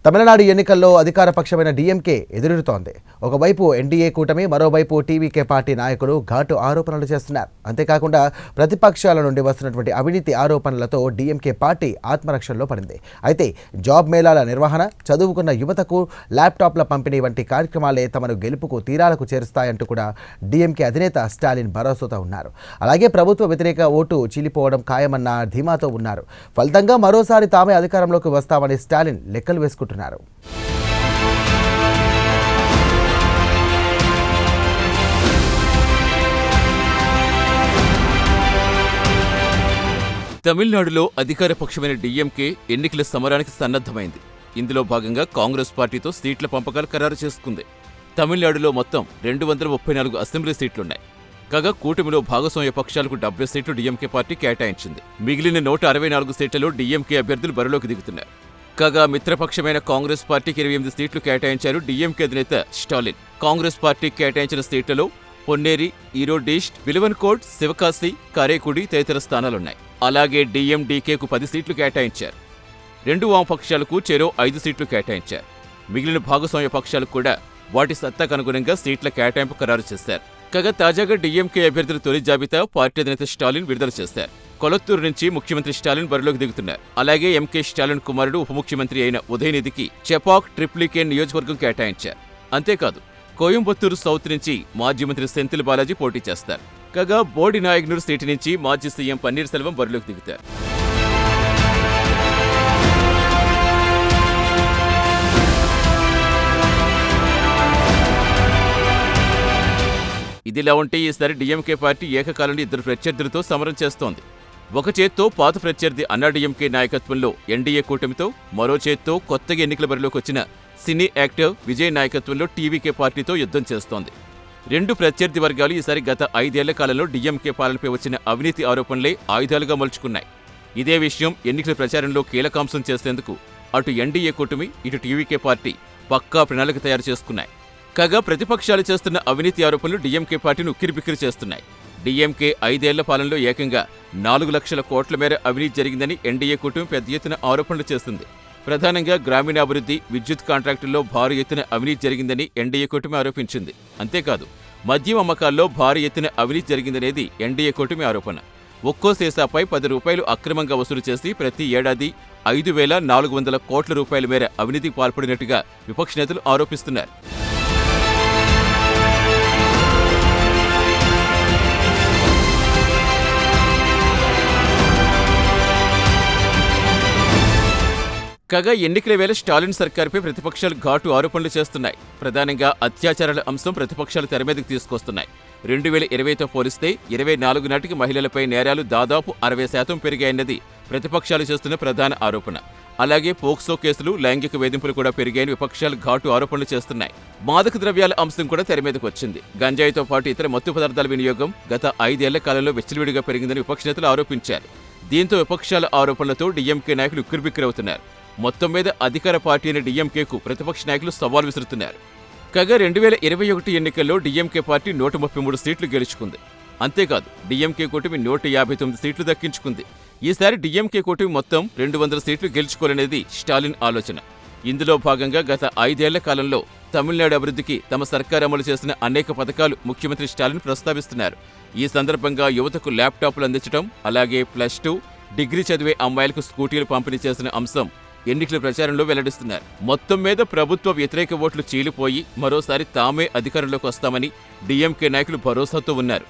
తమిళనాడు ఎన్నికల్లో అధికారపక్షమైన డీఎంకే ఎదురెడుతోంది. ఒకవైపు ఎన్డీఏ కూటమి, మరోవైపు టీవీకే పార్టీ నాయకులు ఘాటు ఆరోపణలు చేస్తున్నారు. అంతేకాకుండా ప్రతిపక్షాల నుండి వస్తున్నటువంటి అవినీతి ఆరోపణలతో డీఎంకే పార్టీ ఆత్మరక్షణలో పడింది. అయితే జాబ్ మేళాల నిర్వహణ, చదువుకున్న యువతకు ల్యాప్టాప్ల పంపిణీ వంటి కార్యక్రమాలే తమను గెలుపుకు తీరాలకు చేరుస్తాయంటూ కూడా డీఎంకే అధినేత స్టాలిన్ భరోసాతో ఉన్నారు. అలాగే ప్రభుత్వ వ్యతిరేక ఓటు చీలిపోవడం ఖాయమన్న ధీమాతో ఉన్నారు. ఫలితంగా మరోసారి తామే అధికారంలోకి వస్తామని స్టాలిన్ లెక్కలు వేసుకుంటున్నారు. తమిళనాడులో అధికార పక్షమైన డీఎంకే ఎన్నికల సమరానికి సన్నద్ధమైంది. ఇందులో భాగంగా కాంగ్రెస్ పార్టీతో సీట్ల పంపకాలు ఖరారు చేసుకుంది. తమిళనాడులో మొత్తం 234 అసెంబ్లీ సీట్లున్నాయి. కాగా కూటమిలో భాగస్వామ్య పక్షాలకు 70 సీట్లు డీఎంకే పార్టీ కేటాయించింది. మిగిలిన 164 సీట్లలో డీఎంకే అభ్యర్థులు బరిలోకి దిగుతున్నారు. కాగా మిత్రపక్షమైన కాంగ్రెస్ పార్టీకి 28 సీట్లు కేటాయించారు డీఎంకే అధినేత స్టాలిన్. కాంగ్రెస్ పార్టీ కేటాయించిన సీట్లలో పొన్నేరి, ఈరోడ్ ఈస్ట్, విలువన్కోట్, శివకాశి, కారేకుడి తదితర స్థానాలున్నాయి. అలాగే డీఎండీకేకు 10 సీట్లు కేటాయించారు. 2 వామపక్షాలకు చెరో 5 సీట్లు కేటాయించారు. మిగిలిన భాగస్వామ్య పక్షాలకు కూడా వాటి సత్తాకు అనుగుణంగా సీట్ల కేటాయింపు ఖరారు చేశారు. కాగా తాజాగా డీఎంకే అభ్యర్థుల తొలి జాబితా పార్టీ అధినేత స్టాలిన్ విడుదల చేశారు. కొలత్తూరు నుంచి ముఖ్యమంత్రి స్టాలిన్ బరిలోకి దిగుతున్నారు. అలాగే ఎంకే స్టాలిన్ కుమారుడు ఉప ముఖ్యమంత్రి అయిన ఉదయనిధికి చెపాక్ ట్రిప్లికేన్ నియోజకవర్గం కేటాయించారు. అంతేకాదు కోయంబత్తూరు సౌత్ నుంచి మాజీ మంత్రి సెంథిల్ బాలాజీ పోటీ చేస్తారు. కాగా బోడి నాయగ్నూర్ సీటు నుంచి మాజీ సీఎం పన్నీర్ సెల్వం బరిలోకి దిగుతారు. ఇదిలా ఉంటే ఈసారి డీఎంకే పార్టీ ఏకకాలంలో 2 ప్రత్యర్థులతో సమరం చేస్తోంది. ఒక చేత్తో పాత ప్రత్యర్థి అన్నాడీఎంకే నాయకత్వంలో ఎన్డీఏ కూటమితో, మరో చేత్తో కొత్తగా ఎన్నికల బరిలోకి వచ్చిన సినీ యాక్టర్ విజయ్ నాయకత్వంలో టీవీకే పార్టీతో యుద్ధం చేస్తోంది. 2 ప్రత్యర్థి వర్గాలు ఈసారి గత 5 ఏళ్ల కాలంలో డీఎంకే పాలనపై వచ్చిన అవినీతి ఆరోపణలే ఆయుధాలుగా మలుచుకున్నాయి. ఇదే విషయం ఎన్నికల ప్రచారంలో కీలకాంశం చేసేందుకు అటు ఎన్డీఏ కూటమి, ఇటు టీవీకే పార్టీ పక్కా ప్రణాళిక తయారు చేసుకున్నాయి. కాగా ప్రతిపక్షాలు చేస్తున్న అవినీతి ఆరోపణలు డీఎంకే పార్టీని ఉక్కిరిబిక్కిరి చేస్తున్నాయి. డీఎంకే 5 ఏళ్ల పాలనలో ఏకంగా 4 లక్షల కోట్ల మేర అవినీతి జరిగిందని ఎన్డీఏ కూటమి పెద్ద ఎత్తున ఆరోపణలు చేస్తుంది. ప్రధానంగా గ్రామీణాభివృద్ధి, విద్యుత్ కాంట్రాక్టుల్లో భారీ ఎత్తున అవినీతి జరిగిందని ఎన్డీఏ కూటమి ఆరోపించింది. అంతేకాదు మద్యం అమ్మకాల్లో భారీ ఎత్తున అవినీతి జరిగిందనేది ఎన్డీఏ కూటమి ఆరోపణ. ఒక్కో సీసాపై 10 రూపాయలు అక్రమంగా వసూలు చేసి ప్రతి ఏడాది 5,400 కోట్ల రూపాయల మేర అవినీతికి పాల్పడినట్టుగా విపక్ష నేతలు ఆరోపిస్తున్నారు. కాగా ఎన్నికల వేళ స్టాలిన్ సర్కార్పై ప్రతిపక్షాలు ఘాటు ఆరోపణలు చేస్తున్నాయి. ప్రధానంగా అత్యాచారాల అంశం ప్రతిపక్షాలు తెరమీదకు తీసుకొస్తున్నాయి. 2020తో పోలిస్తే 24 నాటికి మహిళలపై నేరాలు దాదాపు 60% పెరిగాయన్నది ప్రతిపక్షాలు చేస్తున్న ప్రధాన ఆరోపణ. అలాగే పోక్సో కేసులు, లైంగిక వేధింపులు కూడా పెరిగాయని విపక్షాలు ఘాటు ఆరోపణలు చేస్తున్నాయి. మాదక ద్రవ్యాల అంశం కూడా తెరమీదకు వచ్చింది. గంజాయితో పాటు ఇతర మత్తు పదార్థాల వినియోగం గత 5 ఏళ్ల కాలంలో విచ్చలవిడిగా పెరిగిందని విపక్ష నేతలు ఆరోపించారు. దీంతో విపక్షాల ఆరోపణలతో డీఎంకే నాయకులు ఉక్కిరిబిక్కిరవుతున్నారు. మొత్తం మీద అధికార పార్టీ అయిన డీఎంకేకు ప్రతిపక్ష నాయకులు సవాల్ విసురుతున్నారు. కాగా 2021 ఎన్నికల్లో డీఎంకే పార్టీ 133 సీట్లు గెలుచుకుంది. అంతేకాదు డీఎంకే కూటమి 159 సీట్లు దక్కించుకుంది. ఈసారి డీఎంకే కూటమి మొత్తం 200 సీట్లు గెలుచుకోవాలనేది స్టాలిన్ ఆలోచన. ఇందులో భాగంగా గత 5 ఏళ్ల కాలంలో తమిళనాడు అభివృద్ధికి తమ సర్కారు అమలు చేసిన అనేక పథకాలు ముఖ్యమంత్రి స్టాలిన్ ప్రస్తావిస్తున్నారు. ఈ సందర్భంగా యువతకు ల్యాప్టాప్లు అందించడం, అలాగే +2, డిగ్రీ చదివే అమ్మాయిలకు స్కూటీలు పంపిణీ చేసిన అంశం ఎన్నికల ప్రచారంలో వెల్లడిస్తున్నారు. మొత్తం మీద ప్రభుత్వ వ్యతిరేక ఓట్లు చీలిపోయి మరోసారి తామే అధికారంలోకి వస్తామని డీఎంకే నాయకులు భరోసాతో ఉన్నారు.